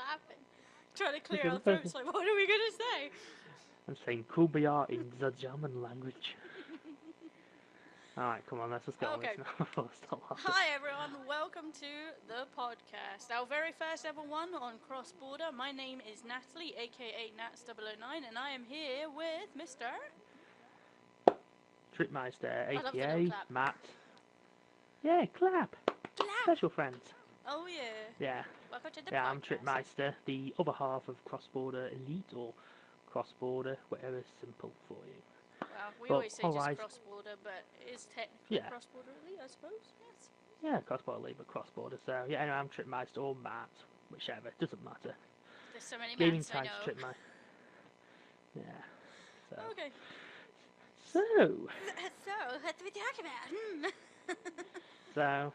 laughing. Trying to clear our throats, like, what are we going to say? I'm saying Kumbaya in the German language. Alright, come on, let's just get on Okay. this now before I start laughing. Hi everyone, welcome to the podcast. Our very first ever one on CrossBorder. My name is Natalie, aka Nats009, and I am here with Mr. Tripmeister, I love the little aka clap. Matt. Yeah, clap! Clap! Special friends. Oh yeah. Yeah. Welcome to the Yeah, podcast. I'm Tripmeister, the other half of CrossBorder Elite, or CrossBorder, whatever's simple for you. Well, we But always say otherwise, just CrossBorder, but it is technically yeah. CrossBorder Elite, I suppose. Yes. Yeah, CrossBorder Elite, but CrossBorder, so yeah, anyway, I'm Tripmeister or Matt, whichever, doesn't matter. There's so many Gaming Mats I times know. Tripmeister. Yeah. So. Okay. So, So, what do we talk about? so,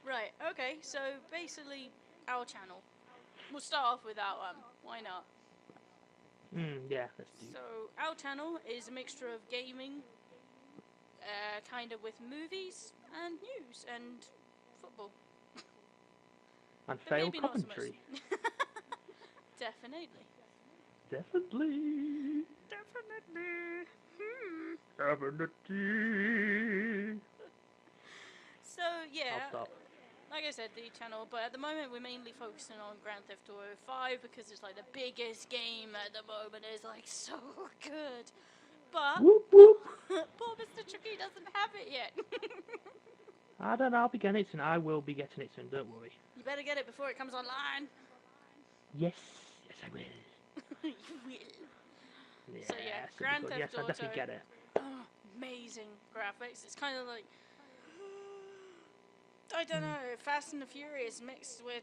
Right, okay, so basically, our channel. We'll start off with our why not? yeah, let's do. So, our channel is a mixture of gaming, kind of with movies, and news, and football. And But failed maybe not so much. commentary. Definitely. Definitely. Definitely. Definitely. So, yeah. I'll stop. Like I said, the channel, but at the moment we're mainly focusing on Grand Theft Auto 5 because it's like the biggest game at the moment. It's like so good. But Whoop whoop. poor Mr. Tricky doesn't have it yet. I don't know, I'll be getting it soon. I will be getting it soon, don't worry. You better get it before it comes online. Yes, yes I will. You will. Yeah, So yeah, it'll be Grand good. Theft Yes, I'll Auto. definitely get it. Oh, amazing graphics. It's kind of like, I don't know, Fast and the Furious mixed with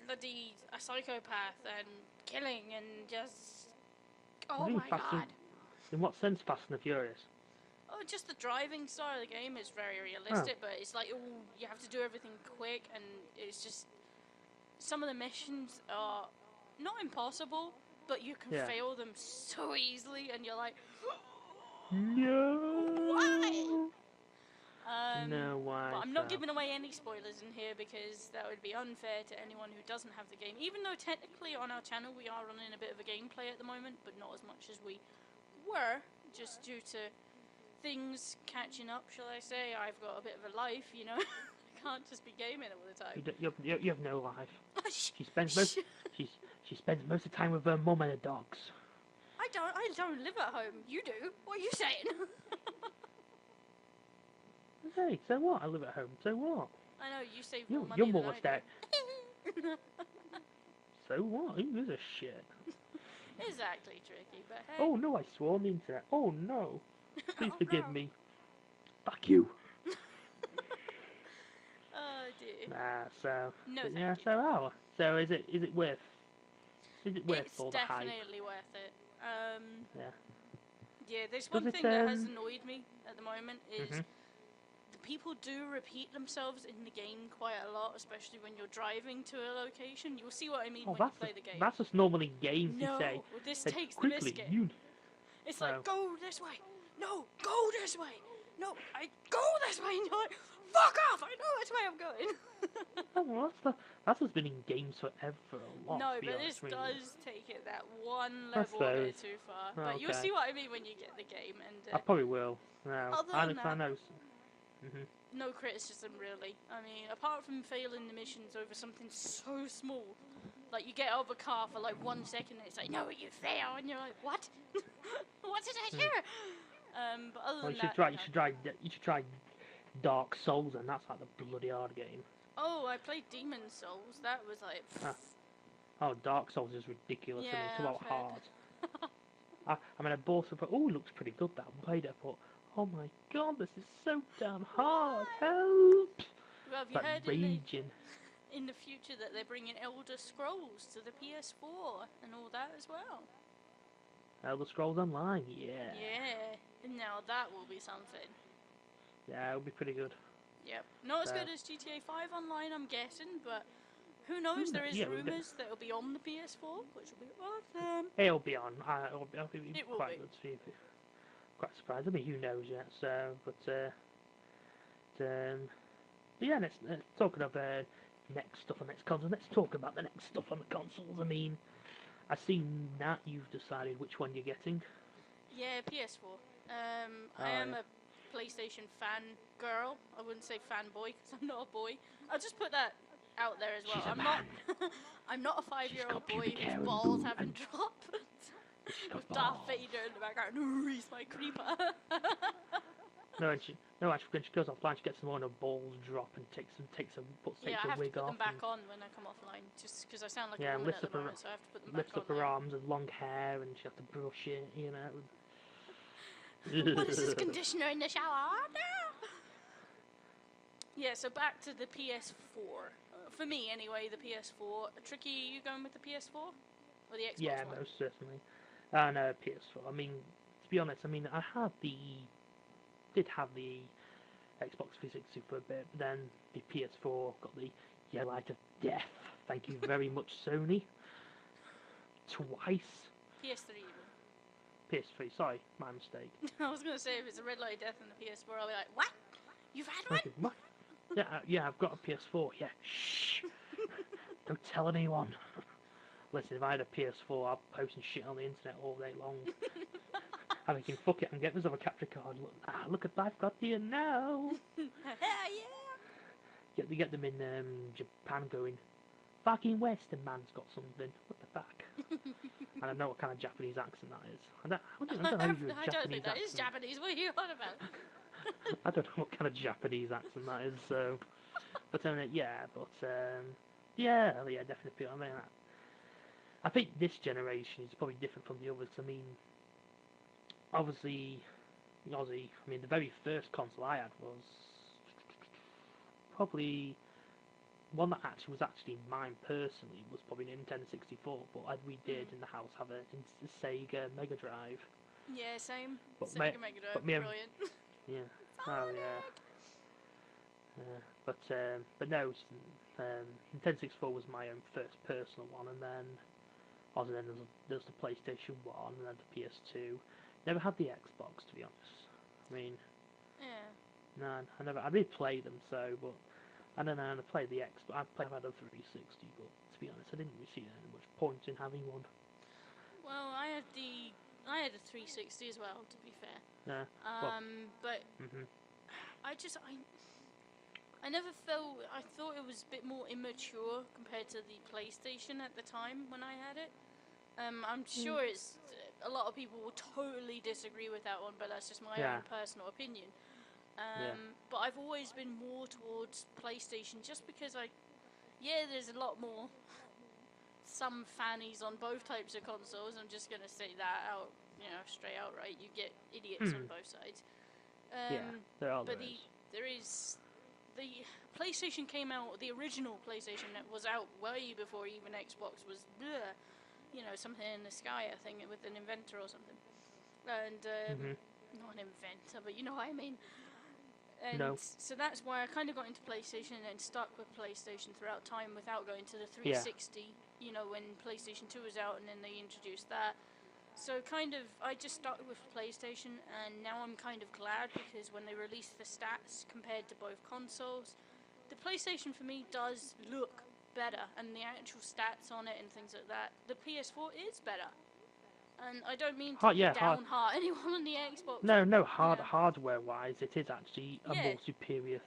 bloody a psychopath and killing and just, oh Really my Fast and- god. In what sense, Fast and the Furious? Oh, just the driving style of the game is very realistic, but it's like, oh, you have to do everything quick, and it's just, some of the missions are not impossible, but you can fail them so easily, and you're like, No. why? No, why? But I'm not giving away any spoilers in here because that would be unfair to anyone who doesn't have the game. Even though technically on our channel we are running a bit of a gameplay at the moment, but not as much as we were, just due to things catching up, shall I say. I've got a bit of a life, you know. I can't just be gaming all the time. You have no life. She spends most of the time with her mum and her dogs. I don't live at home. You do. What are you saying? Hey, so what? I live at home. So what? I know you save You're more money than almost I there. do. So what? Who gives a shit? Exactly, Tricky. But hey. Oh no, I swore on the internet. Oh no. Please Oh, forgive no. me. Fuck you. Oh dear. So No, but thank yeah, you. so how? So is it worth? Is it worth It's all the hype? definitely worth it. Yeah. Yeah, there's Does one it, thing that has annoyed me at the moment is Mhm. the people do repeat themselves in the game quite a lot, especially when you're driving to a location. You'll see what I mean Oh, when you that's play the game. that's just normally games No, you say. well, this That takes the quickly, biscuit. you. It's Oh. like, go this way. No, go this way. No, I go this way. And you're like, fuck off. I know which way I'm going. Oh, well, that's what's been in games forever a lot. No, to be but honest this with you. does take it that one I level a bit suppose. too far. Oh, But you'll okay. see what I mean when you get the game. And I probably will. No, Other I than know. that- Mhm. no criticism really. I mean, apart from failing the missions over something so small, like you get out of a car for like 1 second, and it's like, no, you fail, and you're like, what? What did I do? But other Well, than you should that, try. no. You should try Dark Souls, and that's like the bloody hard game. Oh, I played Demon Souls. That was like, Oh, Dark Souls is ridiculous. I mean, it's Yeah, about I've hard. I mean, I bought it, but oh, it looks pretty good. That I played it, but oh my god, this is so damn hard. Help! well, have you Like heard raging. in the future that they're bringing Elder Scrolls to the PS4 and all that as well? Elder Scrolls Online, yeah. Yeah. Now that will be something. Yeah, it'll be pretty good. Yep. Not as So- good as GTA 5 Online, I'm guessing, but who knows? There is Yeah, we'll get- rumours that it'll be on the PS4, which will be awesome. It'll be on. It'll be It will quite be. good to see. Quite surprised. I mean, who knows yet? So, but yeah, let's talking of next stuff on next consoles. Let's talk about the next stuff on the consoles. I mean, I see Nat, you've decided which one you're getting. Yeah, PS4. I Oh, am yeah. a PlayStation fan girl. I wouldn't say fanboy because I'm not a boy. I'll just put that out there as well. She's a I'm man. not. I'm not a She's 5-year-old got boy pubic whose hair and balls boo, haven't and dropped. she's got With Darth balls. Vader in the background. Ooh, he's my creeper. No, no, actually, when she goes offline, she gets them on her balls drop and takes Yeah, I her have to wig put off them back and on when I come offline, just because I sound like a yeah, woman at the moment, so I have to put them back lifts on up her now. arms and long hair, and she has to brush it, you know. What is this conditioner in the shower? No! Yeah, so back to the PS4. For me, anyway, the PS4. Tricky, you going with the PS4 or the Xbox Yeah, One? most certainly. No, PS4. I mean, to be honest, I mean, did have the Xbox 360 for a bit, but then the PS4 got the yellow light of death. Thank you very much, Sony. Twice. PS3 even. PS3, sorry, my mistake. I was gonna say if it's a red light of death in the PS4, I'll be like, what? You've had one? Okay, what? Yeah, yeah, I've got a PS4. Yeah, shh. Don't tell anyone. Listen, if I had a PS4, I'd post and shit on the internet all day long. I'm thinking, fuck it, and get myself a capture card. Look at I've got here now. Yeah. Get them in Japan going, fucking Western man's got something. What the fuck? And I know what kind of Japanese accent that is. I don't know who your I don't think Japanese that is accent. Japanese. What are you on about? I don't know what kind of Japanese accent that is. So, but yeah, yeah, definitely. I mean, I think this generation is probably different from the others. I mean, obviously, I mean, the very first console I had was probably one that actually was actually mine personally was probably Nintendo 64. But we did in the house have a Sega Mega Drive. Yeah, same. But Sega Mega Drive, brilliant. Yeah. Oh yeah. But no, Nintendo 64 was my own first personal one, and then there's the PlayStation 1, and then the PS2. Never had the Xbox, to be honest. I mean, Yeah. no, I did play them, but I don't know. I played the Xbox. I've had a 360, but to be honest, I didn't really see any much point in having one. Well, I had a 360 as well, to be fair. Yeah. But Mhm. I never felt. I thought it was a bit more immature compared to the PlayStation at the time when I had it. I'm sure it's a lot of people will totally disagree with that one, but that's just my own personal opinion. But I've always been more towards PlayStation just because there's a lot more some fannies on both types of consoles. I'm just gonna say that out, straight outright. You get idiots on both sides. There are. But the PlayStation came out. The original PlayStation that was out way before even Xbox was, something in the sky. I think with an inventor or something. And not an inventor, but you know what I mean. And so that's why I kind of got into PlayStation and stuck with PlayStation throughout time without going to the 360, when PlayStation 2 was out and then they introduced that. So I just stuck with PlayStation, and now I'm kind of glad because when they released the stats compared to both consoles, the PlayStation for me does look better, and the actual stats on it and things like that, the PS4 is better. And I don't mean to downheart anyone on the Xbox. No, hardware-wise, it is actually a more superior.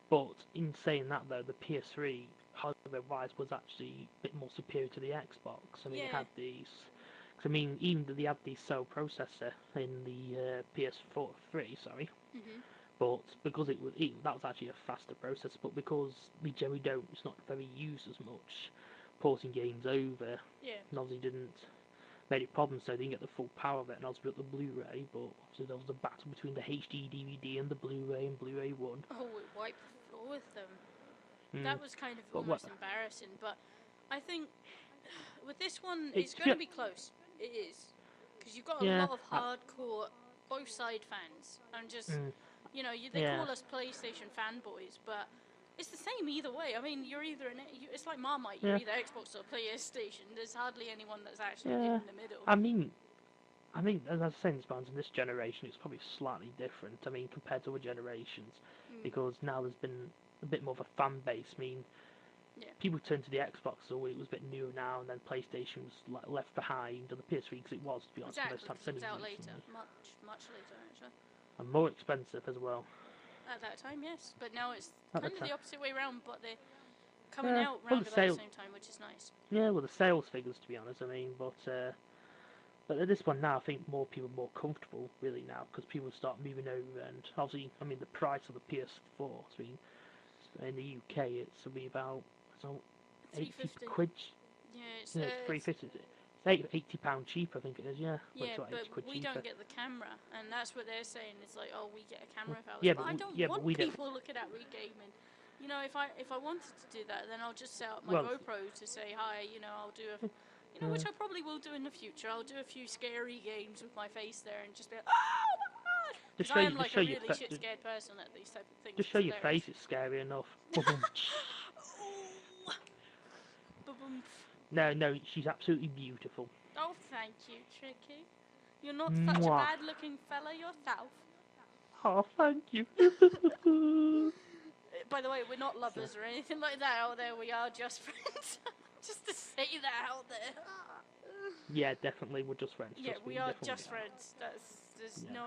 But in saying that, though, the PS3 hardware-wise was actually a bit more superior to the Xbox. I mean, it had these. I mean, even they had the cell processor in the PS4 3, sorry. But because that was actually a faster processor, but because we generally it's not very used as much, porting games over, and obviously didn't made it problem, so they didn't get the full power of it, and obviously got the Blu-ray, but obviously there was a battle between the HD DVD and the Blu-ray, and Blu-ray won. Oh, it wiped the floor with them. That was kind of almost embarrassing, but I think with this one, it's going to be close. It is. Because you've got a lot of hardcore, both side fans, and just, they call us PlayStation fanboys, but it's the same either way. I mean, you're either it's like Marmite. You're either Xbox or PlayStation. There's hardly anyone that's actually in the middle. I mean, as I was saying, in this generation, it's probably slightly different. I mean, compared to other generations, because now there's been a bit more of a fan base. I mean, Yeah. people turned to the Xbox, so it was a bit newer now, and then PlayStation was like left behind, and the PS3 because it was, to be honest, Exactly, most times because it was out recently. later, much later actually. And more expensive as well. At that time, yes, but now it's At kind the of time. the opposite way around. But they're coming Yeah, out well, round about the same time, which is nice. yeah, well, the sales figures, to be honest, I mean, but at this one now, I think more people are more comfortable, really, now, because people start moving over, and obviously, I mean, the price of the PS4, I mean, in the UK, it's about, so, 80 350. quid, Yeah, it's 350, it's £80 cheaper, I think it is, yeah. Yeah, well, it's but 80 quid we cheaper. don't get the camera, and that's what they're saying. It's like, oh, we get a camera of ours, Yeah, but I don't but want we don't. people looking at me gaming. You know, if I wanted to do that, then I'll just set up my Well, GoPro to say hi. You know, I'll do a, which I probably will do in the future. I'll do a few scary games with my face there and just be like, oh my god, because I am like a really shit scared person at these type of things. Just show your face, it's scary enough. No, she's absolutely beautiful. Oh, thank you, Tricky. You're not Mwah. such a bad-looking fella yourself. Oh, thank you. By the way, we're not lovers or anything like that out there. We are just friends. Just to say that out there. Yeah, definitely, we're just friends. Yeah, we are just friends. There's no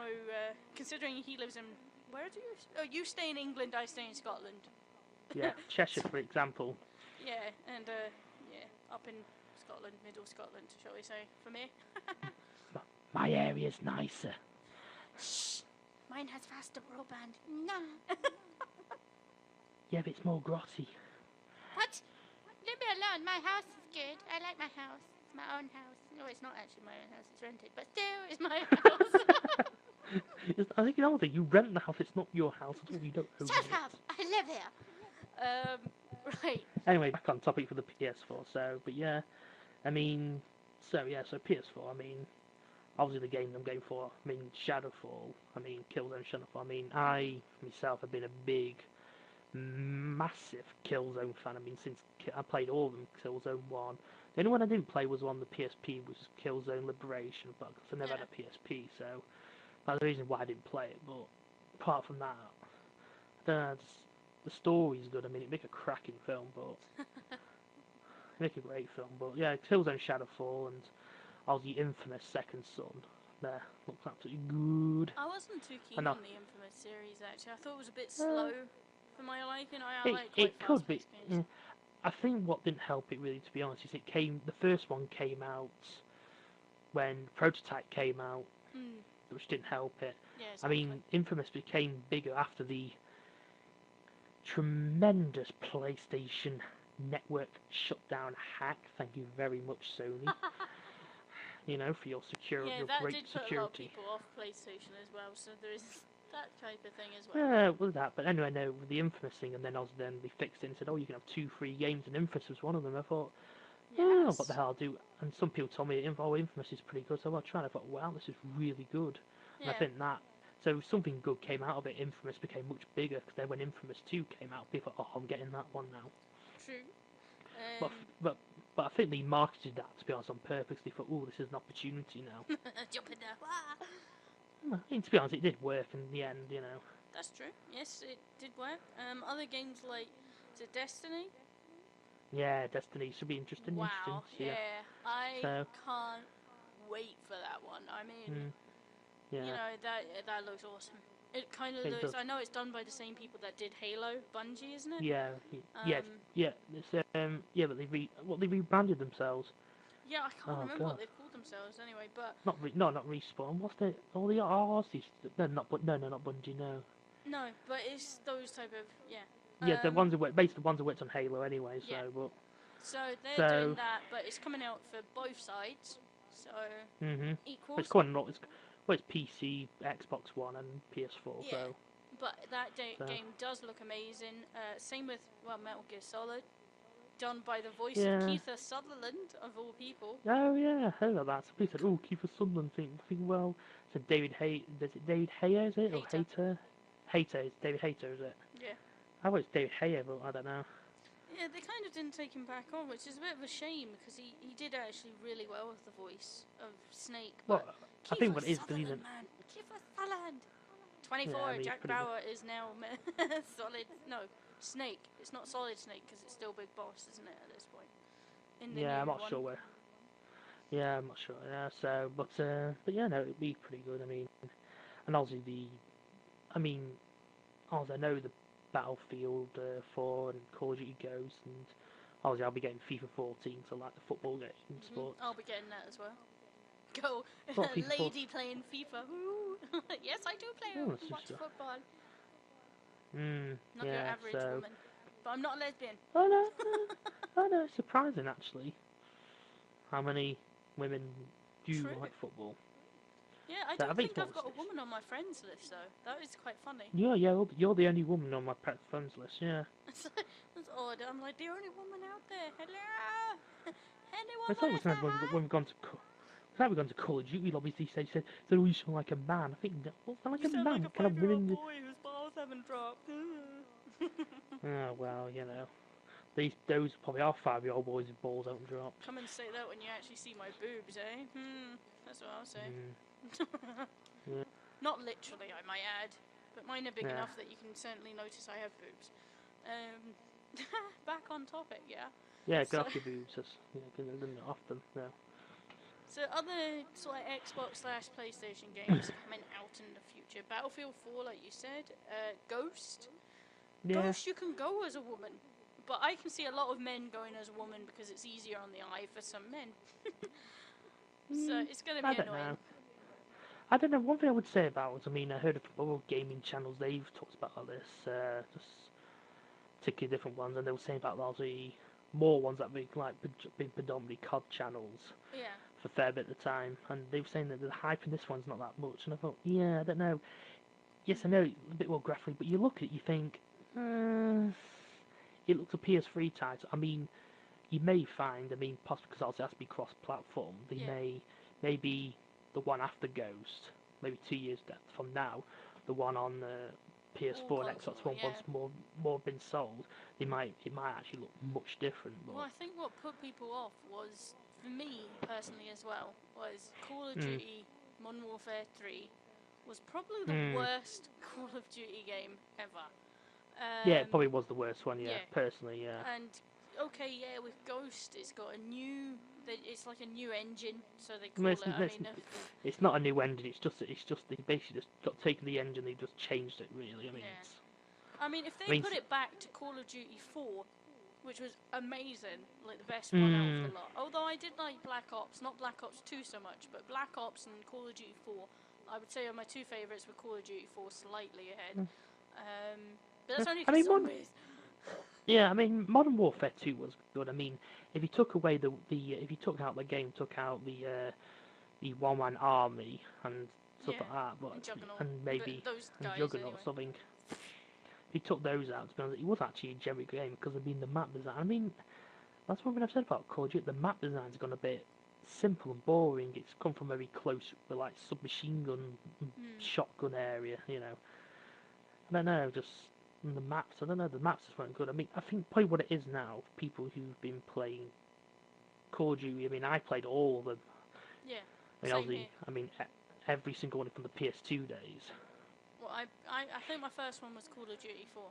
considering he lives in where do you? Oh, you stay in England. I stay in Scotland. Yeah, Cheshire, for example. Yeah, and up in Scotland, middle Scotland, shall we say, for me. My area's nicer. Shh. Mine has faster broadband. Nah. Yeah, but it's more grotty. What? Leave me alone. My house is good. I like my house. It's my own house. No, it's not actually my own house. It's rented, but still, it's my house. I think another thing. You rent the house. It's not your house at all. You don't own it. Shut up! I live here. Right. Anyway, back on topic for the PS4. So, but yeah, I mean, so PS4. I mean, obviously the game I'm going for. I mean, Shadowfall. I mean, Killzone Shadowfall. I mean, I myself have been a big, massive Killzone fan. I mean, since I played all of them, Killzone 1. The only one I didn't play was on the PSP, which was Killzone Liberation, but I never had a PSP, so that's the reason why I didn't play it. But apart from that, the story's good. I mean, it make a cracking film, but make a great film. But yeah, Killzone Shadowfall and obviously Infamous Second Son. There, looks absolutely good. I wasn't too keen on the Infamous series actually. I thought it was a bit slow for my liking. I like quite it could be. games. Yeah. I think what didn't help it really, to be honest, is the first one came out when Prototype came out, which didn't help it. Yeah, exactly. I mean, Infamous became bigger after the tremendous PlayStation Network shutdown hack. Thank you very much, Sony. For your security, your great security. Yeah, that did put a lot of people off PlayStation as well. So there is that type of thing as well. Yeah, well, that. But anyway, no, with the Infamous thing, and then then they fixed it and said, oh, you can have 2 free games, and Infamous was one of them. I thought, oh, what the hell I'll do? And some people told me, Infamous is pretty good, so I tried. I thought, wow, this is really good. And I think that, so something good came out of it. Infamous became much bigger, because then when Infamous 2 came out, people thought, oh, I'm getting that one now. True. But I think they marketed that, to be honest, on purpose. They thought, oh, this is an opportunity now. Jump in there. I mean, to be honest, it did work in the end, That's true. Yes, it did work. Other games like, is it Destiny? Yeah, Destiny should be interesting. Wow, yeah. I can't wait for that one. I mean, that looks awesome. It kind of looks. I know it's done by the same people that did Halo, Bungie, isn't it? Yeah, It's but they rebranded themselves. Yeah, I can't remember what they called themselves anyway, but not Respawn. What's the the R's? No, not Bungie. No. No, but it's those type of Yeah, the ones that basically the ones that worked on Halo anyway. So, yeah. but so they're doing that, but it's coming out for both sides, so equal. It's quite not. It's PC, Xbox One, and PS4. Yeah. So. But that game does look amazing. Same with Metal Gear Solid, done by the voice of Kiefer Sutherland of all people. Oh yeah, I heard about that. Somebody said, "Oh, Kiefer Sutherland." Think well. So David Is it David Hayer? Is it or Hayter? Hayter is David Hayter, is it? Yeah. I thought it's David Hayer, but I don't know. Yeah, they kind of didn't take him back on, which is a bit of a shame because he did actually really well with the voice of Snake. But well, I think what it is because he's Kiefer Sutherland. 24. Jack Bauer is now Solid. No, Snake. It's not Solid Snake because it's still Big Boss, isn't it, at this point? In the Yeah, new I'm not one. sure where. Yeah, I'm not sure. Yeah, so, but yeah, no, it'd be pretty good. I mean, and obviously I mean, obviously I know the Battlefield 4 and Call of Duty Ghosts, and obviously I'll be getting FIFA 14, so like the football games, but I'll be getting that as well. Go, what FIFA 14? lady playing FIFA. Yes, I do play Oh, watch football. Not your yeah, average so. woman. But I'm not a lesbian. Oh no, oh no, it's surprising actually. How many women do True. like football? Yeah, I So don't think think I've got a woman on my friends list though. That is quite funny. Yeah, you're the only woman on my pet friends list. Yeah. That's odd. I'm like the only woman out there. Hello, anyone It's want to always say nice when hi? we've gone to. It's like we've gone to Call of Duty lobbies these days. Said, "Oh, you sound like a man." I think, what's like You a sound man? like a Kind of 5-year-old women. boy whose balls haven't dropped. Oh well, you know. Those probably are 5-year-old boys with balls haven't dropped. Come and say that when you actually see my boobs, eh? That's what I'll say. Yeah. Not literally, I might add, but mine are big Yeah. enough that you can certainly notice I have boobs. Back on topic, yeah. Yeah, So, go off your boobs. Yeah, they're not often. No. so other sort of Xbox/PlayStation games coming out in the future. Battlefield 4, like you said. Ghost. Yeah. Ghost, you can go as a woman. But I can see a lot of men going as a woman because it's easier on the eye for some men. So it's going to be annoying. I don't know. One thing I would say about it, I mean, I heard of other gaming channels, they've talked about this, just particularly different ones, and they were saying about largely more ones that have been predominantly COD channels Yeah. for a fair bit of the time, and they were saying that the hype in this one's not that much, and I thought, yeah, I don't know. Yes, I know it's a bit more graphic, but you look at it, you think, it looks a PS3 title. I mean, you may find, I mean, possibly because obviously it has to be cross-platform, maybe the one after Ghost, maybe 2 years from now, the one on PS4 and Xbox One once more been sold, it might actually look much different. But well, I think what put people off was, for me personally as well, was Call of Duty Modern Warfare 3 was probably the worst Call of Duty game ever. Yeah, it probably was the worst one, personally, And okay, with Ghost, it's got it's like a new engine, so they call it. It's not a new engine. It's just they basically just got taken the engine, they just changed it. Really, I mean, if they put it back to Call of Duty 4, which was amazing, like the best one out of the lot. Although I did like Black Ops, not Black Ops 2 so much, but Black Ops and Call of Duty 4, I would say are my two favourites, with Call of Duty 4 slightly ahead. But that's only because zombies. Yeah, I mean, Modern Warfare 2 was good. I mean, if you took away if you took out the game, took out the one-man army and stuff like that, and maybe Juggernaut or something. If you took those out, to be honest, it was actually a generally good game because the map design. I mean, that's one thing I've said about Call of Duty. The map design's gone a bit simple and boring. It's come from very close, like submachine gun, shotgun area. You know, I don't know, just. And the maps, I don't know, the maps just weren't good. I mean, I think probably what it is now, people who've been playing Call of Duty, I mean, I played all of them. Yeah. I mean, every single one from the PS2 days. Well, I think my first one was Call of Duty 4.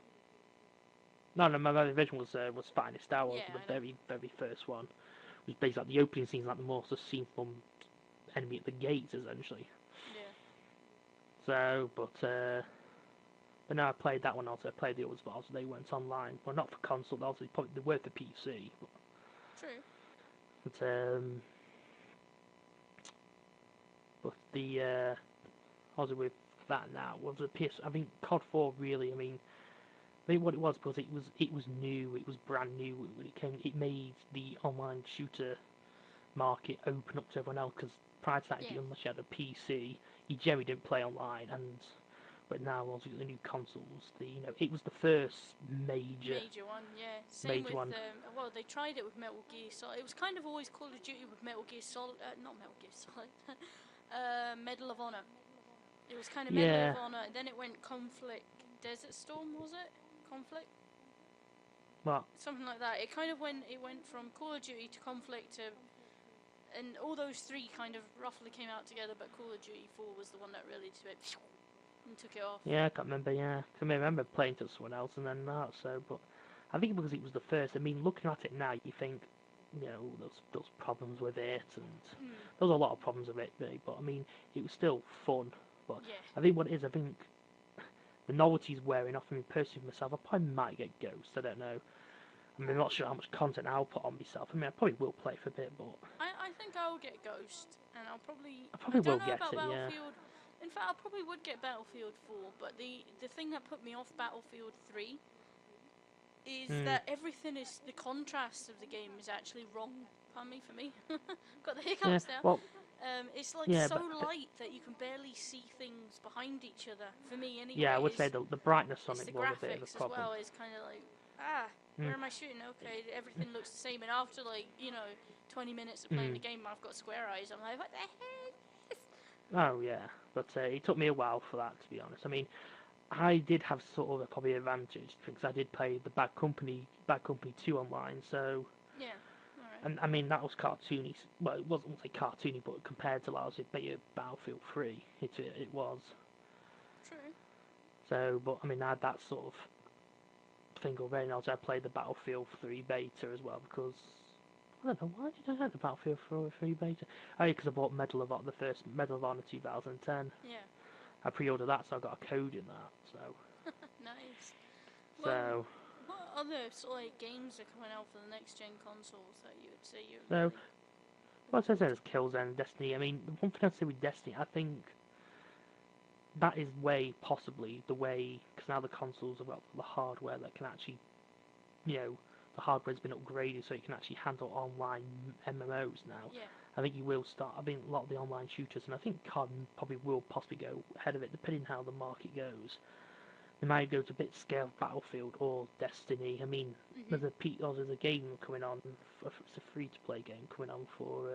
No, my original was Finest Hour, the very, very first one. It was basically like the opening scenes, like the most scene from Enemy at the Gates, essentially. Yeah. So, but no, I played that one also. I played the others, but also they went online. Well, not for console, also probably they were for PC. But, true. But the also with that now was the PS. I mean, COD 4 really. I mean what it was because it was new. It was brand new when it came. It made the online shooter market open up to everyone else because prior to that, unless you had a PC, you generally didn't play online. But now, also the new consoles, it was the first major one, yeah. Same with one. Well, they tried it with Metal Gear Solid. It was kind of always Call of Duty with Metal Gear Solid, not Metal Gear Solid, Medal of Honor. It was kind of Medal of Honor, and then it went Conflict, Desert Storm, was it? Conflict. What? Something like that. It kind of went from Call of Duty to Conflict to, and all those three kind of roughly came out together. But Call of Duty 4 was the one that really did it. and took it off. Yeah, I can't remember. Yeah, I remember playing to someone else and then that. So, but I think because it was the first. I mean, looking at it now, you think, those problems with it, and there was a lot of problems with it, really. But I mean, it was still fun. But Yeah. I think what it is, I think the novelty's wearing off. I mean, personally myself, I probably might get Ghost. I don't know. I mean, I'm not sure how much content I'll put on myself. I mean, I probably will play for a bit, but I think I'll get Ghost, and I I probably will don't know get about it. Yeah. Battlefield. In fact, I probably would get Battlefield 4, but the thing that put me off Battlefield 3 is that everything is, the contrast of the game is actually wrong. Pardon me, for me. Got the hiccups Yeah. now. Well, It's like yeah, so but light that you can barely see things behind each other. For me, anyway. yeah, I would say the brightness on It's it the was a bit of a graphics as problem. well. It's kind of like, where am I shooting? Okay, everything looks the same. And after 20 minutes of playing the game, I've got square eyes. I'm like, what the heck? Oh yeah, but it took me a while for that, to be honest. I mean, I did have sort of a probably advantage because I did play the Bad Company 2 online, so Yeah. Alright. and I mean that was cartoony. Well, it wasn't say cartoony, but compared to like Battlefield 3, it was. True. So, but I mean I had that sort of thing already. And also I played the Battlefield 3 beta as well because I don't know why did I have the Battlefield 3 beta. Oh, yeah, because I bought the first Medal of Honor 2010. Yeah. I pre-ordered that, so I got a code in that. So. Nice. So. Well, what other sort of games are coming out for the next gen consoles that you would say you're So. really... Well, I said it's Killzone and Destiny. I mean, the one thing I'd say with Destiny, I think that is possibly the way, because now the consoles have got the hardware that can actually, the hardware's been upgraded so it can actually handle online MMOs now. Yeah. I think you will start, I think a lot of the online shooters, and I think COD probably will possibly go ahead of it, depending how the market goes. They might go to a bit scale Battlefield or Destiny. I mean, there's a game coming on, it's a free-to-play game coming on for,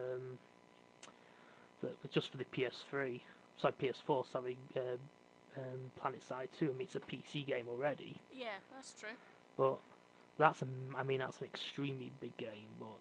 just for the PS3, sorry, PS4, sorry, PlanetSide 2. I mean, it's a PC game already. Yeah, that's true. But that's an extremely big game, but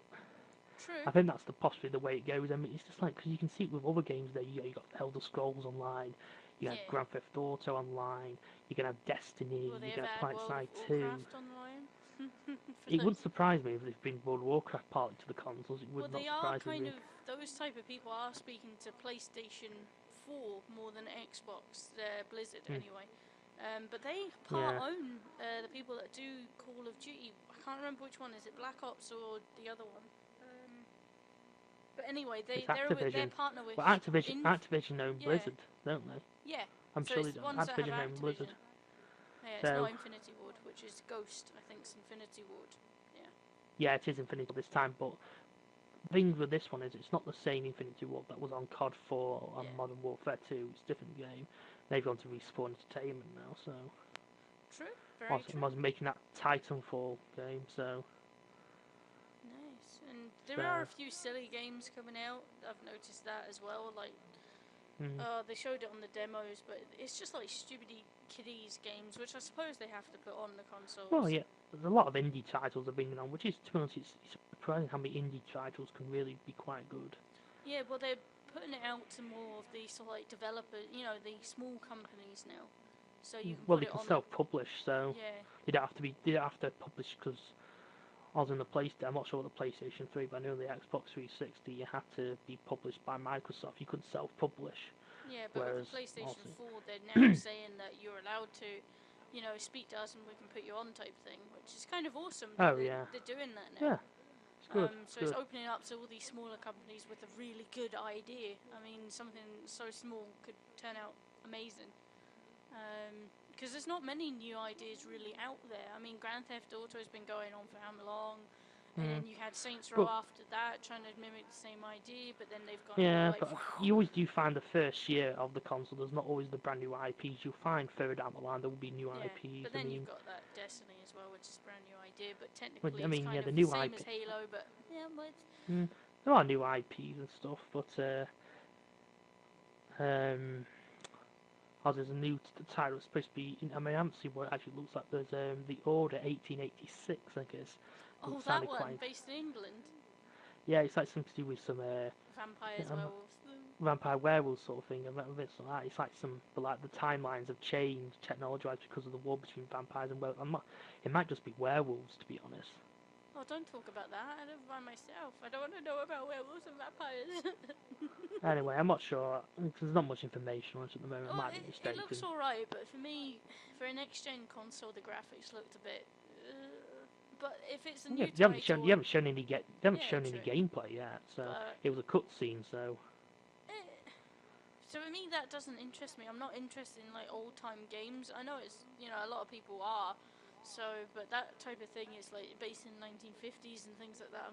True. I think that's possibly the way it goes. I mean, it's just like, because you can see it with other games there, you got Elder Scrolls Online, you have Grand Theft Auto Online, you can have Destiny, Will they you can have ever add PlanetSide World 2. of Warcraft online? It wouldn't surprise me if they've been World of Warcraft partly to the consoles. It would Well, not they are surprise kind me. of, those type of people are speaking to PlayStation 4 more than Xbox, Blizzard anyway. But they own the people that do Call of Duty. I can't remember which one. Is it Black Ops or the other one? But anyway, they're partner with... Well, Activision own Blizzard, don't they? Yeah. I'm so sure it's they the don't. ones that have Activision own Blizzard. Yeah, it's not Infinity Ward, which is Ghost. I think it's Infinity Ward. Yeah. Yeah, it is Infinity Ward this time, but the thing with this one is it's not the same Infinity Ward that was on COD 4 and Modern Warfare 2. It's a different game. They've gone to Respawn Entertainment now, so... True, very true. I was making that Titanfall game, so... Nice. And there are a few silly games coming out. I've noticed that as well, like... they showed it on the demos, but it's just like stupid kiddies games, which I suppose they have to put on the consoles. Well, yeah, there's a lot of indie titles they're bringing on, which is, to be honest, it's surprising how many indie titles can really be quite good. Yeah, well, they're putting it out to more of the sort of like developers, the small companies now. So you can they can self-publish, so they don't have to publish, because I was in the PlayStation. I'm not sure what the PlayStation 3, but I know the Xbox 360, you had to be published by Microsoft. You couldn't self-publish. Yeah, but with the PlayStation 4, they're now saying that you're allowed to, speak to us and we can put you on type thing, which is kind of awesome. They're doing that now. Yeah, it's good. It's opening up to all these smaller companies with a really good idea. I mean, something so small could turn out amazing. Because there's not many new ideas really out there. I mean, Grand Theft Auto has been going on for how long? And then you had Saints Row after that, trying to mimic the same idea, but then they've gone... Yeah, but you always do find the first year of the console, there's not always the brand new IPs. You'll find further down the line there will be new IPs. But then you've got that Destiny as well, which is a brand new idea, but technically it's kind of the new same IP. as Halo, but... Yeah, but... There are new IPs and stuff, but... there's a new title supposed to be... I mean, I haven't seen what it actually looks like. There's The Order 1886, I guess. Oh, that one, based in England? Yeah, it's like something to do with some... vampires, werewolves. vampire werewolf sort of thing. It's like but like the timelines have changed technology-wise because of the war between vampires and werewolves. It might just be werewolves, to be honest. Oh, don't talk about that. I live by myself. I don't want to know about werewolves and vampires. Anyway, I'm not sure. There's not much information on it at the moment. I Well, might be mistaken. it looks alright, but for me, for a next-gen console, the graphics looked a bit. But if it's a new You title, haven't shown any gameplay yet. So but it was a cutscene. So. So for me, that doesn't interest me. I'm not interested in like old-time games. I know it's a lot of people are. So, but that type of thing is like based in 1950s and things like that.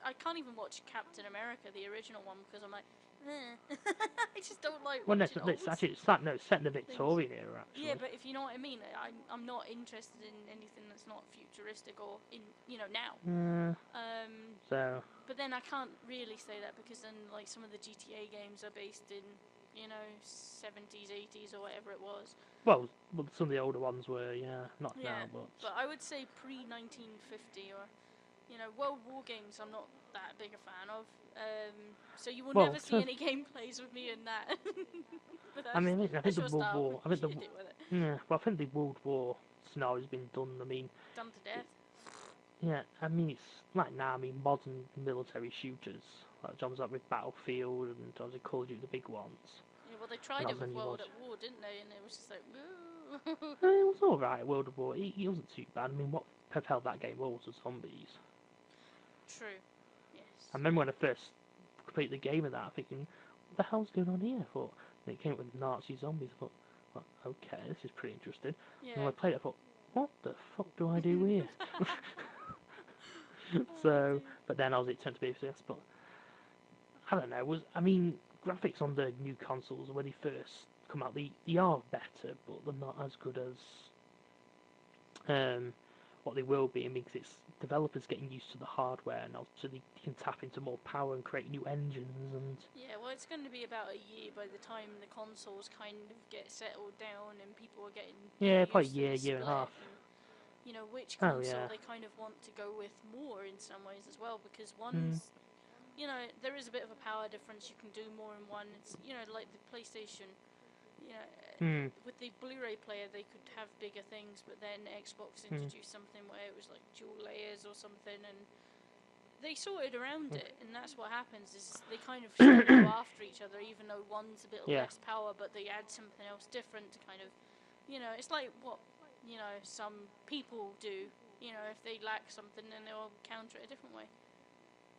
I can't even watch Captain America, the original one, because I'm like, I just don't like Well, no, watching it's actually it's set in the Victorian era, actually. Yeah, but if you know what I mean, I'm not interested in anything that's not futuristic or in now. So. But then I can't really say that because then like some of the GTA games are based in 70s, 80s or whatever it was. Well, some of the older ones were, not now, but I would say pre-1950 or, World War games I'm not that big a fan of. So you will never see any gameplays with me in that. I think the World War, I think the World War scenario's been done. Done to death. Yeah, it's like now. Modern military shooters, like jobs like with Battlefield and jobs like Call of Duty, the big ones. Yeah, well, they tried it with World at War, didn't they? And it was just like, it was alright, World at War. It wasn't too bad. What propelled that game was zombies. True, yes. I remember when I first completed the game of that, thinking, what the hell's going on here? I thought, and it came up with Nazi zombies. I thought, well, okay, this is pretty interesting. Yeah. And when I played it, I thought, what the fuck do I do here? So, but then obviously it turned to be this, but I don't know. Graphics on the new consoles when they first come out, they are better, but they're not as good as what they will be. Because it's developers getting used to the hardware now, so they can tap into more power and create new engines. And yeah, well, it's going to be about a year by the time the consoles kind of get settled down and people are getting probably a year and a half. And, which console they kind of want to go with more in some ways as well, because one's there is a bit of a power difference. You can do more in one. It's like the PlayStation. With the Blu-ray player, they could have bigger things, but then Xbox introduced something where it was like dual layers or something, and they sorted around it. And that's what happens is they kind of go after each other, even though one's a bit less power, but they add something else different to kind of, it's like what some people do. If they lack something, then they'll counter it a different way.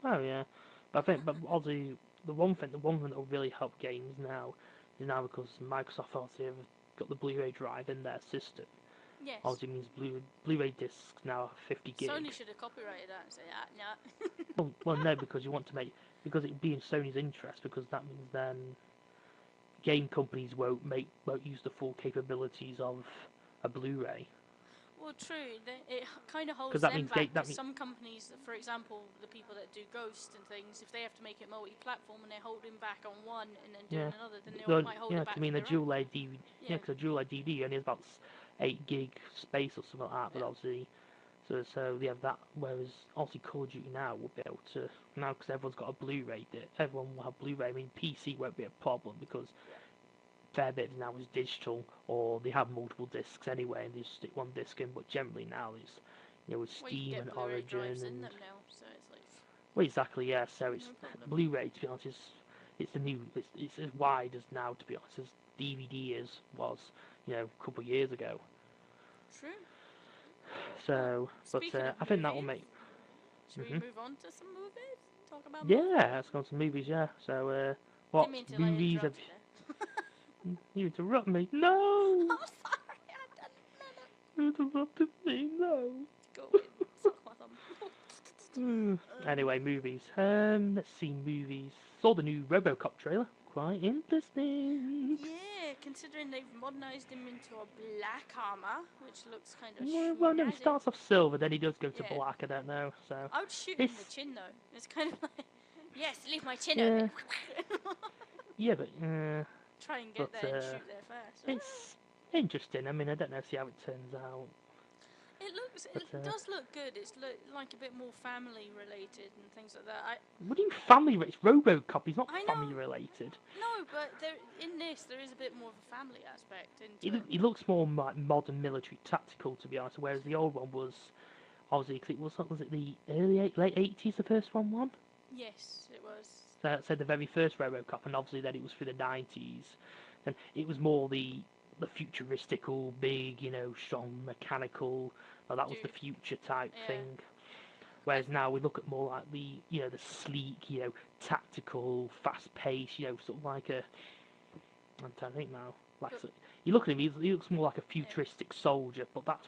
Oh yeah. But obviously the one thing that will really help games now is because Microsoft obviously have got the Blu-ray drive in their system. Yes. Obviously means Blu-ray discs now are 50 gig. Sony should have copyrighted that and say, no. well, no, because because it would be in Sony's interest, because that means then game companies won't use the full capabilities of a Blu-ray. Well, true. It kind of holds them back. Some companies, for example, the people that do Ghost and things, if they have to make it multi-platform and they're holding back on one and then doing another, then they might hold it back. The dual-A DVD. Because a dual-A DVD only has about 8 gig space or something like that. But obviously, so they have that. Whereas obviously Call of Duty now will be able to because everyone's got a Blu-ray. Everyone will have Blu-ray. PC won't be a problem because fair bit now is digital, or they have multiple discs anyway, and they just stick one disc in. But generally now it's with Steam and Origin and now, so it's like... well, exactly, yeah. So it's Blu-ray. To be honest, it's as wide as now. To be honest, as DVD was a couple of years ago. True. So, but I think that will make. Should we move on to some movies? Talk about let's go on to movies. Yeah. So, what movies have? You interrupt me. No! I'm sorry, I didn't You interrupted me. No. Go in. Suck my thumb. Anyway, movies. Let's see movies. Saw the new Robocop trailer. Quite interesting. Yeah, considering they've modernized him into a black armor, which looks kind of well, no, he starts off silver, then he does go to black. I don't know. So I would shoot him in the chin though. It's kind of like, yes, leave my chin open. Yeah, but try and get there and shoot there first. It's interesting. I don't know. See how it turns out. It does look good. It's like a bit more family related and things like that. What do you mean family related? It's Robocop. He's not I family know, related. no, but in this there is a bit more of a family aspect into it. He looks more like modern military tactical, to be honest. Whereas the old one was obviously, 'cause it was it the late 80s the first one? Yes, it was. So the very first Robocop, and obviously then it was through the 90s, and it was more the futuristical, big, strong mechanical. That was the Dude, future type yeah. thing. Whereas now we look at more like the sleek, tactical, fast-paced, sort of like a. I'm trying to think now. Like But, you look at him, he looks more like a yeah. futuristic soldier. But that's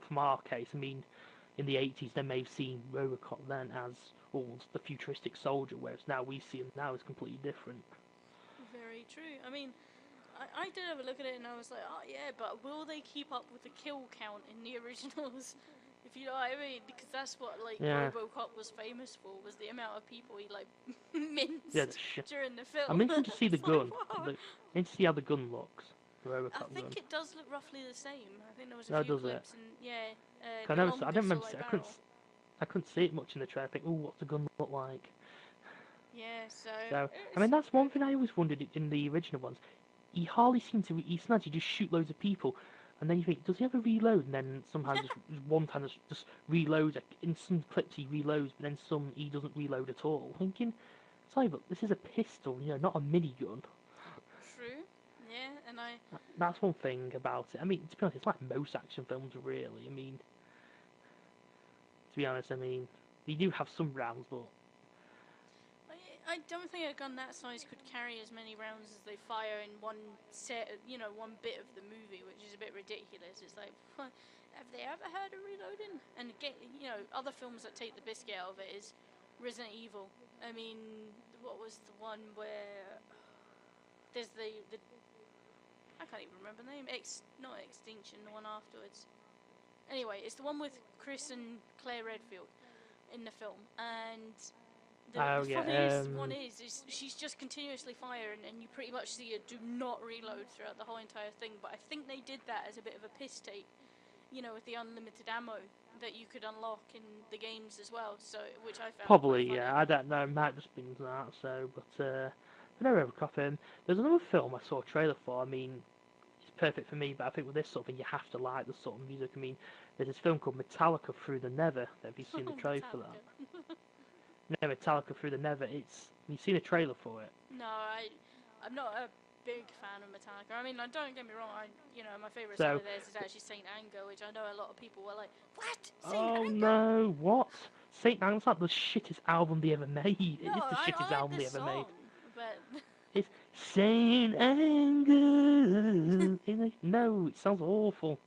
from our case. I mean, in the 80s, they may have seen Robocop then as the futuristic soldier, whereas now we see him now as completely different. Very true. I mean, I did have a look at it and I was like, oh yeah, but will they keep up with the kill count in the originals? If you know what I mean, because that's what Yeah. RoboCop was famous for, was the amount of people he minced Yeah, during the film. I'm interested to see the It's gun. wow. Interested to see how the gun looks. The I Robocop gun. think it does look roughly the same. I think there was a No, few does it? clips and yeah, I the never, long I don't remember. pistol barrel. I couldn't see it much in the trailer. I think, oh, what's the gun look like? Yeah, so So, I it's mean, that's one thing I always wondered in the original ones. He hardly seemed to. He sometimes he just shoot loads of people, and then you think, does he ever reload? And then sometimes just one time just reloads. In some clips he reloads, but then some he doesn't reload at all. Thinking, sorry, but this is a pistol, not a minigun. true. Yeah, and That's one thing about it. I mean, to be honest, it's like most action films, really. I mean, to be honest, they do have some rounds, but I don't think a gun that size could carry as many rounds as they fire in one set, one bit of the movie, which is a bit ridiculous. It's like, have they ever heard of reloading? And other films that take the biscuit out of it is Resident Evil. I mean, what was the one where there's the I can't even remember the name. Not Extinction, the one afterwards. Anyway, it's the one with Chris and Claire Redfield in the film, and the funniest one is she's just continuously firing, and you pretty much see her do not reload throughout the whole entire thing. But I think they did that as a bit of a piss take, with the unlimited ammo that you could unlock in the games as well. So, which I found probably, quite funny. yeah. I don't know. It might just been that. So, but no, Robocop. There's another film I saw a trailer for. I mean, it's perfect for me, but I think with this sort of thing, you have to like the sort of music. I mean, there's this film called Metallica Through the Never. Have you seen the trailer for that? No, Metallica Through the Never. Have you seen a trailer for it? No, I'm not a big fan of Metallica. I mean, don't get me wrong. My favourite So, song of theirs is actually Saint Anger, which I know a lot of people were like, "What? Saint oh Anger?" no, what? Saint Anger's like the shittest album they ever made. It No, is the I shittest like album they this ever made. song, but It's Saint Anger. No, it sounds awful.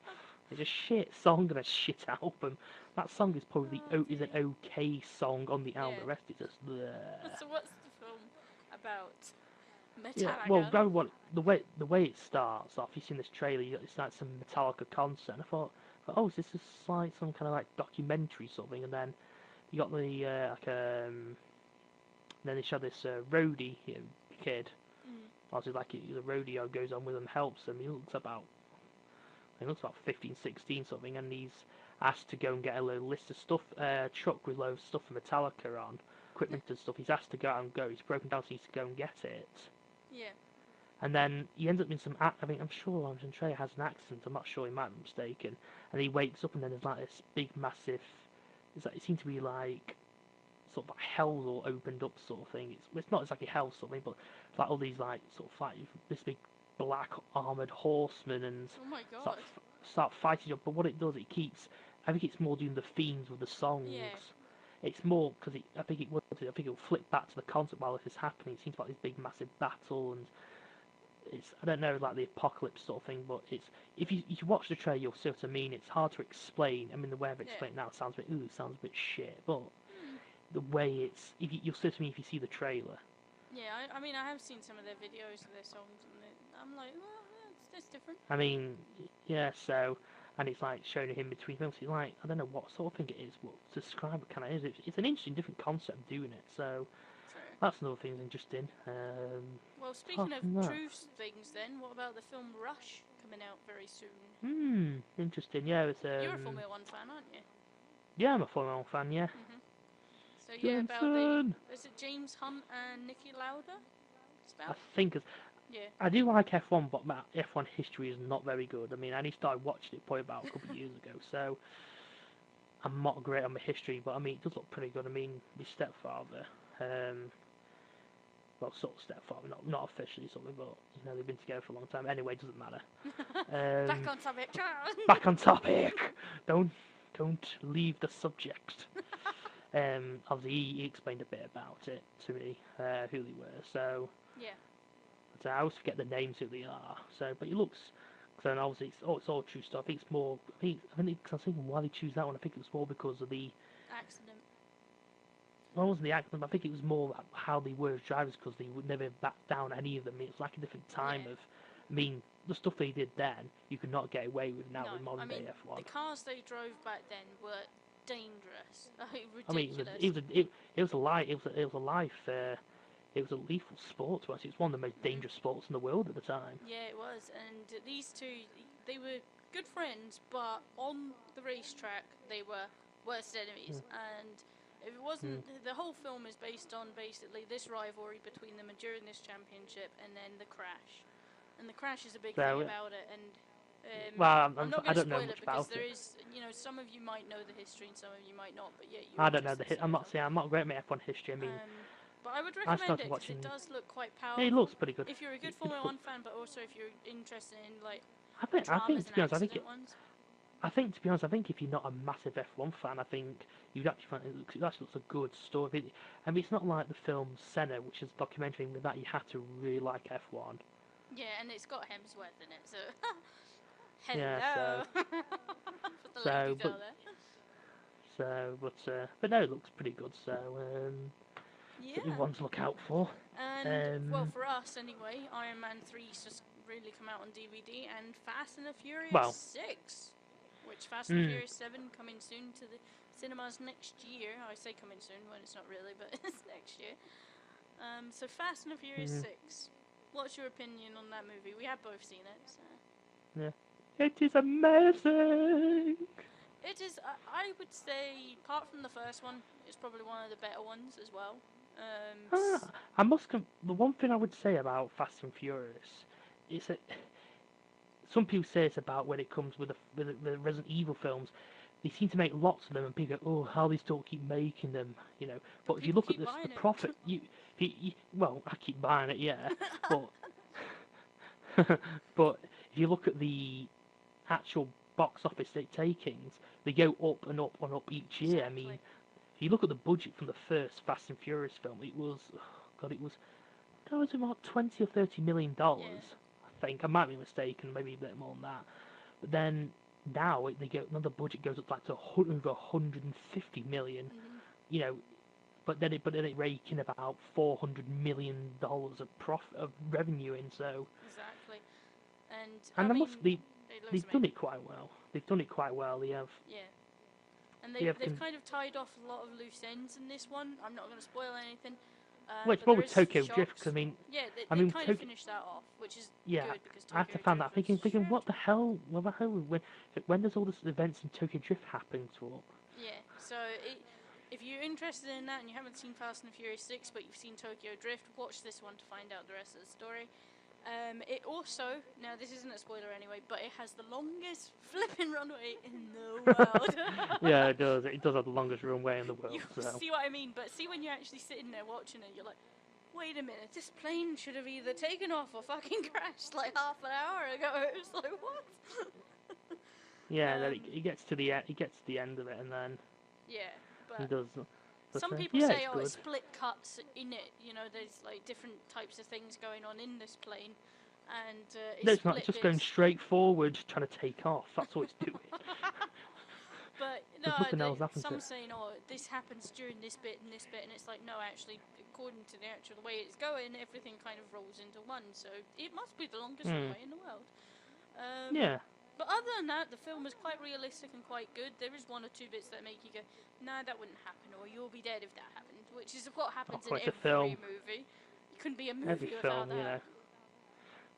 It's a shit song and a shit album. That song is probably is an okay song on the album. yeah. The rest is just. Bleh. So what's the film about? Yeah, Metallica. well, the way it starts off, you've seen this trailer. It's like some Metallica concert. And I thought, oh, is this just like some kind of like documentary sort of thing? And then you got then they show this roadie kid. Mm. Obviously, like the rodeo goes on with him, helps him. He looks about 15, 16 something, and he's asked to go and get a little list of stuff, truck with loads of stuff for Metallica on, equipment and stuff. He's asked to go out and go. He's broken down, so he needs to go and get it. Yeah. And then he ends up in some. I mean, I'm sure Trey has an accident. I'm not sure. He might be mistaken. And he wakes up, and then there's like this big, massive. It seems to be like sort of like hell all opened up sort of thing. It's not exactly hell sort of thing, but it's like all these like sort of like this big black armored horsemen and Oh my god. start fighting up. But what it does, it keeps. I think it's more doing the themes with the songs. Yeah. It's more because I think it'll flip back to the concert while this is happening. It seems like this big massive battle, and I don't know, like the apocalypse sort of thing. But if you watch the trailer, you'll see what I mean. It's hard to explain. I mean, the way I've explained it now sounds a bit shit, but the way you'll see what I mean if you see the trailer. Yeah, I mean, I have seen some of their videos of their songs, and I'm like, well, that's different. I mean, yeah, so, and it's like showing him between films. It's like, I don't know what sort of thing it is, but to describe it kind of is. It's an interesting, different concept doing it, so True. that's another thing that's interesting. Well, speaking of true things, then, what about the film Rush coming out very soon. Interesting. Yeah, it's You're a Formula One fan, aren't you? Yeah, I'm a Formula 1 fan. Yeah. So yeah, about Jensen! is it James Hunt and Nicky Lauda? It's I about think it's. yeah. I do like F1, but my F1 history is not very good. I mean, I only started watching it probably about a couple of years ago, so I'm not great on my history. But I mean, it does look pretty good. I mean, my stepfather, well, sort of stepfather, not officially something, but you know they've been together for a long time. Anyway, it doesn't matter. Back on topic, Charles. Back on topic. Don't leave the subject. Obviously, he explained a bit about it to me, who they were. So Yeah. I always forget the names who they are. So, but it looks. Then obviously it's all true stuff. It's more. I think cause I was thinking why they choose that one. I think it was more because of the. Accident. Well, it wasn't the accident. But I think it was more how they were as drivers because they would never back down any of them. It's like a different time of. I mean, the stuff they did then, you could not get away with now with modern day F1. The cars they drove back then were dangerous, like ridiculous. I mean, it was a life. It was a lethal sport to us. It was one of the most dangerous sports in the world at the time. Yeah, it was. And these two, they were good friends, but on the racetrack, they were worst enemies. And if it wasn't, the whole film is based on basically this rivalry between them during this championship, and then the crash. And the crash is a big thing about it. And well, I'm not going to spoil it because there it. is, some of you might know the history and some of you might not. But yeah, I don't know the. I'm not great at F1 history. I mean, but I would recommend it because it does look quite powerful. It looks pretty good. If you're a good Formula 1 fan, but also if you're interested in like I think to be honest, I think if you're not a massive F1 fan, I think you'd actually find it actually looks a good story. I mean, it's not like the film Senna, which is a documentary with that you have to really like F1. Yeah, and it's got Hemsworth in it, so hello. Yeah, but no, it looks pretty good. So something one to look out for. And well, for us anyway, Iron Man 3's just really come out on DVD, and Fast and the Furious 6, which Fast and the Furious 7 coming soon to the cinemas next year. I say coming soon when it's not really, but it's next year. So Fast and the Furious 6. What's your opinion on that movie? We have both seen it. So. Yeah. It is amazing. It is. I would say, apart from the first one, it's probably one of the better ones as well. The one thing I would say about Fast and Furious is that some people say it's about when it comes with the Resident Evil films. They seem to make lots of them, and people go, "Oh, how they still keep making them," you know. But if you look at the profit, well, I keep buying it, yeah. But if you look at the actual box office takings, they go up and up and up each year. Exactly. I mean, if you look at the budget from the first Fast and Furious film, it was about $20 or $30 million. Yeah. I think I might be mistaken, maybe a bit more than that. But then now the budget goes up like to over 150 million. You know, but then it rake in about $400 million of revenue in. So exactly, and they've done it quite well. They've done it quite well. They have. Yeah. And they've kind of tied off a lot of loose ends in this one. I'm not going to spoil anything. Well, it's more with Tokyo Drift, because I mean... Yeah, they kind of finished that off, which is good, because Tokyo I have to find that. Thinking, what the hell? When does all this events in Tokyo Drift happen to? Yeah, so if you're interested in that and you haven't seen Fast and the Furious 6, but you've seen Tokyo Drift, watch this one to find out the rest of the story. It also, now this isn't a spoiler anyway, but it has the longest flipping runway in the world. Yeah, it does. It does have the longest runway in the world. You see what I mean? But see, when you're actually sitting there watching it, you're like, wait a minute, this plane should have either taken off or fucking crashed like half an hour ago. It was like, what? Yeah, then it gets to the end of it, and then but it does. Some people say, it's split cuts in it. You know, there's like different types of things going on in this plane, and it's not just going straight forward trying to take off. That's what it's doing. But some saying, this happens during this bit, and it's like, no, actually, according to the way it's going, everything kind of rolls into one. So it must be the longest runway in the world. Yeah. But other than that, the film is quite realistic and quite good. There is one or two bits that make you go, nah, that wouldn't happen, or you'll be dead if that happened, which is what happens in every movie. It couldn't be a movie without that.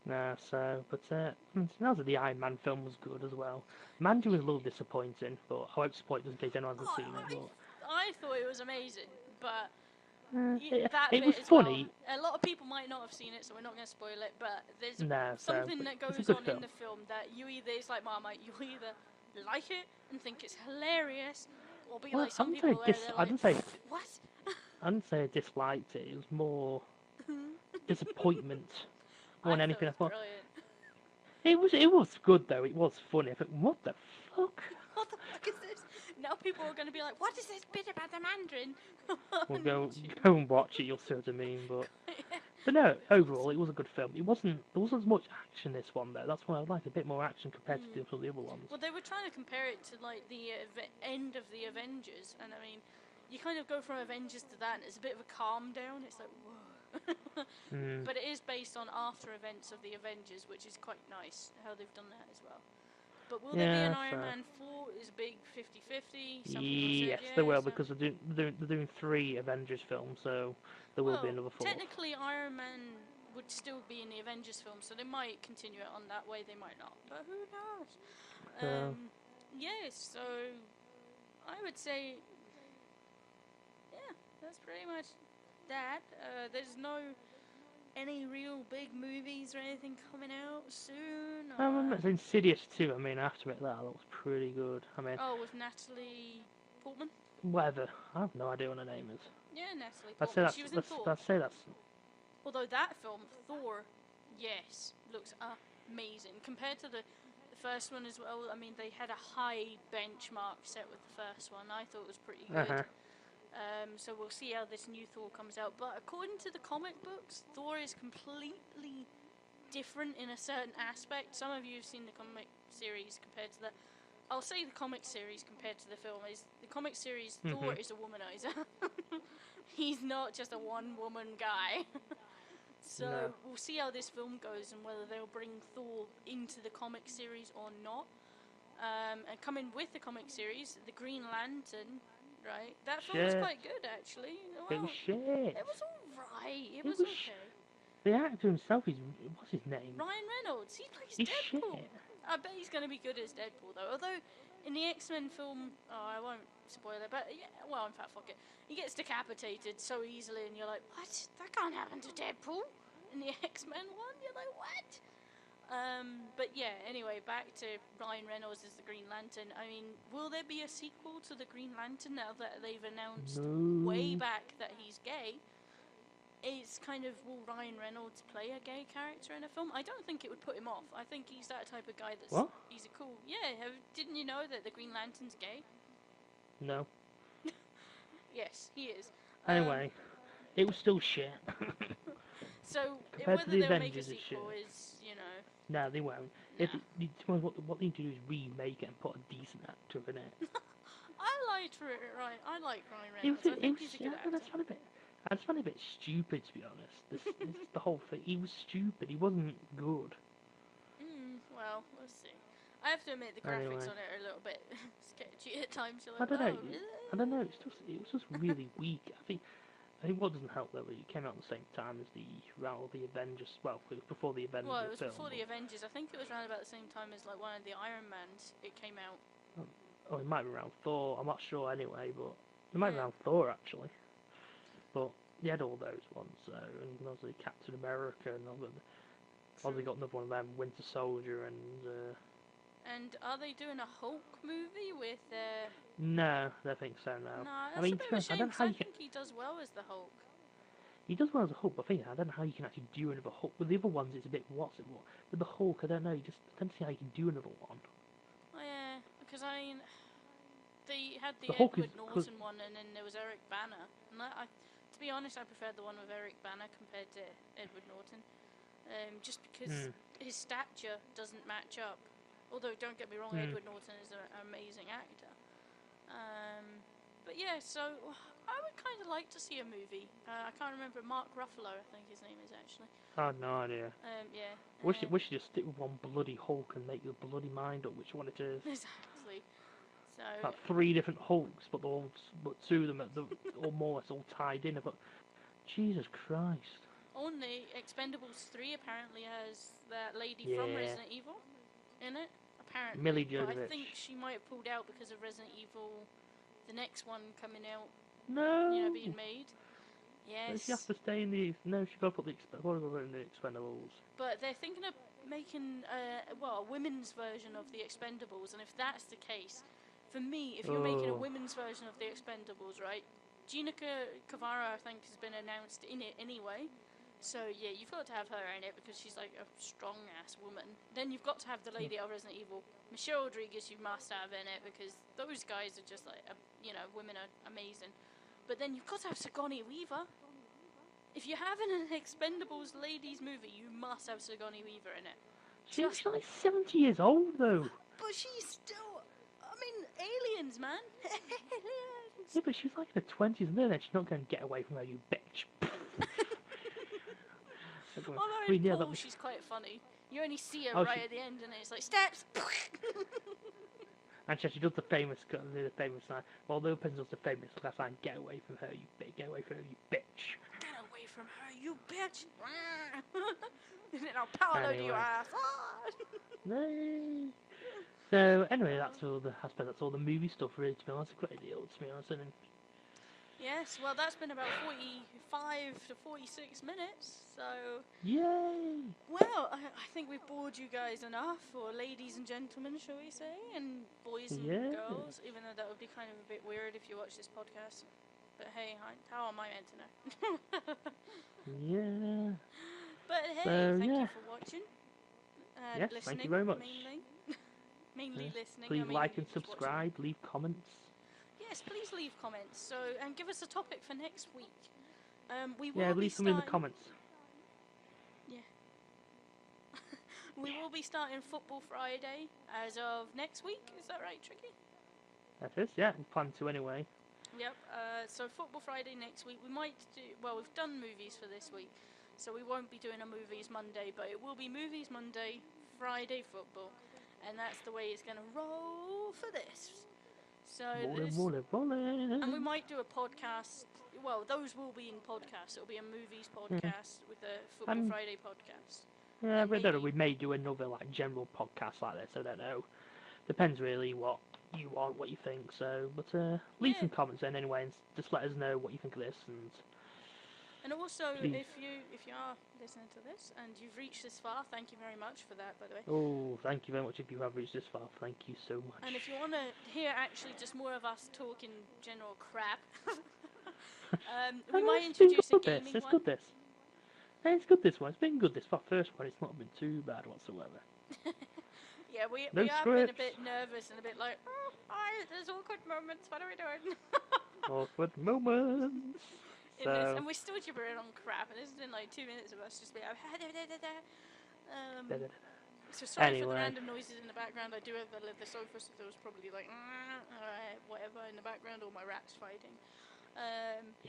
But now that the Iron Man film was good as well. Mandy was a little disappointing, but I won't spoil it just in case anyone hasn't seen it. I thought it was amazing, but that It bit was as well. funny. A lot of people might not have seen it, so we're not going to spoil it. But there's something that it's a goes good on film. in the film that you either, it's like Marmite, you either like it and think it's hilarious, or be like some people where they're like, what? I didn't say I disliked it. It was more disappointment more than anything. I thought it was good though. It was funny. I thought, what the fuck? What the fuck is this? Now people are going to be like, what is this bit about the Mandarin? We'll go and watch it. You'll see what I mean. But no, overall it was a good film. There wasn't as much action in this one though. That's why I like a bit more action compared to some of the other ones. Well, they were trying to compare it to like the end of the Avengers, and I mean, you kind of go from Avengers to that, and it's a bit of a calm down. It's like, whoa. But it is based on after events of the Avengers, which is quite nice how they've done that as well. But will there be an Iron Man 4? Is big 50-50? Yes, there will, because they're doing 3 Avengers films, so there will be another 4. Technically, Iron Man would still be in the Avengers film, so they might continue it on that way, they might not. But who knows? Yes, so I would say, yeah, that's pretty much that. There's no any real big movies or anything coming out soon? It's Insidious 2. I mean, I have to admit that looks pretty good. I mean, with Natalie Portman? Whatever. I have no idea what her name is. Yeah, Natalie Portman. She was in Thor. I'd say that's... Although that film, Thor, yes, looks amazing. Compared to the first one as well, I mean, they had a high benchmark set with the first one. I thought it was pretty good. So we'll see how this new Thor comes out. But according to the comic books, Thor is completely different in a certain aspect. Some of you have seen the comic series compared to the... I'll say the comic series compared to the film. Is the comic series, Thor is a womanizer. He's not just a one-woman guy. So we'll see how this film goes and whether they'll bring Thor into the comic series or not. And coming with the comic series, the Green Lantern... Right, that film was quite good actually. Well, it was shit. It was alright. It was okay. The actor himself what's his name? Ryan Reynolds. He plays Deadpool. Shit. I bet he's going to be good as Deadpool though. Although in the X-Men film, I won't spoil it, but yeah, well, in fact, fuck it. He gets decapitated so easily, and you're like, what? That can't happen to Deadpool. In the X-Men one, you're like, what? But yeah, anyway, back to Ryan Reynolds as the Green Lantern. I mean, will there be a sequel to the Green Lantern now that they've announced way back that he's gay? It's kind of, will Ryan Reynolds play a gay character in a film? I don't think it would put him off. I think he's that type of guy that's... What? He's a cool... Yeah, didn't you know that the Green Lantern's gay? No. Yes, he is. Anyway, it was still shit. So, compared whether to the they'll make a Avengers sequel is, you know... No, they won't. Nah. What they need to do is remake it and put a decent actor in it. I like Ryan Reynolds. I think he's a good actor. I just find it a bit stupid, to be honest. This the whole thing. He was stupid. He wasn't good. Well, we'll see. I have to admit the graphics on it are a little bit sketchy at times. You're like, I don't know. It was just really weak. I think what doesn't help though, it came out at the same time as the Avengers. Well, it was before the Avengers. Well, it was before the Avengers. I think it was around about the same time as like one of the Iron Mans. It came out. Oh, it might be around Thor. I'm not sure anyway, but it might be around Thor actually. But they had all those ones, and obviously Captain America, and obviously got another one of them, Winter Soldier, and. And are they doing a Hulk movie with? No, I don't think so. No. No, that's a bit of a shame. I think he does well as the Hulk. He does well as a Hulk, but I don't know how you can actually do another Hulk. With the other ones, it's a bit what's it what. With the Hulk, I don't know. I don't see how you can do another one. Oh, yeah, because I mean, they had the Edward Norton one, and then there was Eric Bana. And to be honest, I preferred the one with Eric Bana compared to Edward Norton, just because his stature doesn't match up. Although, don't get me wrong, Edward Norton is an amazing actor. But yeah, so I would kind of like to see a movie. I can't remember. Mark Ruffalo, I think his name is actually. I have no idea. Yeah. We should just stick with one bloody Hulk and make your bloody mind up which one it is. Exactly. So. Like 3 different Hulks, but 2 of them or more or less all tied in. But Jesus Christ. only Expendables 3 apparently has that lady from Yeah. Resident Evil in it. Apparently, Millie but I Jovovich. think she might have pulled out because of Resident Evil, the next one coming out, No. being made. No, she has Yes, to stay in the. No, she got to put the in the Expendables. but they're thinking of making a women's version of the Expendables, and if that's the case, for me, if you're making a women's version of the Expendables, right? Gina Cavara, I think, has been announced in it anyway. So yeah, you've got to have her in it because she's like a strong ass woman. Then you've got to have the lady out of Resident Evil, Michelle Rodriguez. You must have in it because those guys are just like, women are amazing. But then you've got to have Sigourney Weaver. If you're having an Expendables ladies movie, you must have Sigourney Weaver in it. She's like 70 years old though. But she's still, aliens, man. Aliens. Yeah, but she's like in her 20s, and then she's not going to get away from her, you bitch. Although in Paul, she's quite funny. You only see her right at the end, and it's like steps. And she does the famous line. Well, the person does the famous last line: "Get away from her, you bitch! Get away from her, you bitch!" Get away from her, you bitch! And then I'll power load your ass. No. So anyway, that's all the movie stuff really. To be honest, a great deal. To be honest, and yes, well, that's been about 45 to 46 minutes, so... Yay! Well, I think we've bored you guys enough, or ladies and gentlemen, shall we say, and boys and girls, even though that would be kind of a bit weird if you watch this podcast. But hey, how am I meant to know? Yeah. But hey, thank you for watching. Yes, listening, thank you very much. Mainly listening. Please like and subscribe, leave comments. Yes, please leave comments. And give us a topic for next week. We will leave some in the comments. Yeah. We will be starting Football Friday as of next week. Is that right, Tricky? That is, yeah. We plan to anyway. Yep. So Football Friday next week. We might do. Well, we've done movies for this week, so we won't be doing a movies Monday, but it will be movies Monday, Friday football, and that's the way it's going to roll for this. So rolling. And we might do a podcast. Well, those will be in podcasts. It'll be a movies podcast with a Football Friday podcast. Yeah, but I don't know. We may do another general podcast like this. I don't know. Depends really what you want, what you think. So, but leave some comments in anyway, and just let us know what you think of this. And also, if you are listening to this and you've reached this far, thank you very much for that, by the way. Oh, thank you very much if you have reached this far. Thank you so much. And if you want to hear actually just more of us talking general crap, we might introduce a gaming one. It's good this. It's good this one. It's been good this far. First one, it's not been too bad whatsoever. Yeah, we have been a bit nervous and a bit like, there's awkward moments. What are we doing? Awkward moments. And we're still gibbering on crap, and this has been like 2 minutes of us just being so sorry for the random noises in the background. I do have the sofa, so there was probably like whatever in the background, or my rats fighting.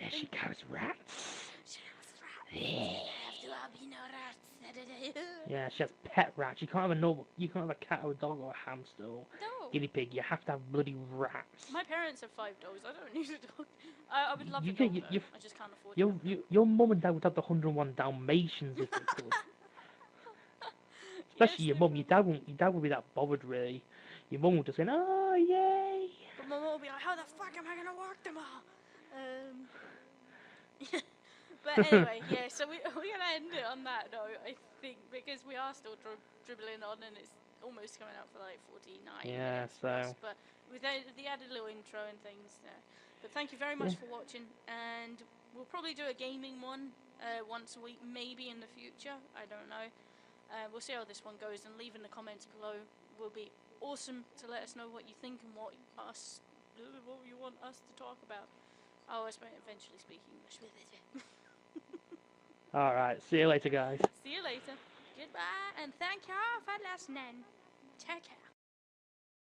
She carries rats. She has rats. Have to albino rats. Yeah, she has pet rats. You can't have a cat or a dog or a hamster or guinea pig. You have to have bloody rats. My parents have 5 dogs. I don't need a dog. I would love a dog, I just can't afford it. Your mum and dad would have the 101 Dalmatians if they could. Especially your mum. Your dad wouldn't be that bothered really. Your mum would just say, "Oh, yay!" But my mum would be like, "How the fuck am I gonna work them all?" But anyway, yeah. So we're gonna end it on that note, I think, because we are still dribbling on, and it's almost coming out for like 49 minutes. But with the added little intro and things. But thank you very much for watching, and we'll probably do a gaming one once a week, maybe in the future. I don't know. We'll see how this one goes, and leave in the comments below will be awesome to let us know what you think and what you want us to talk about. I eventually speak English with it. Alright, see you later, guys. See you later. Goodbye, and thank you all for listening. Take care.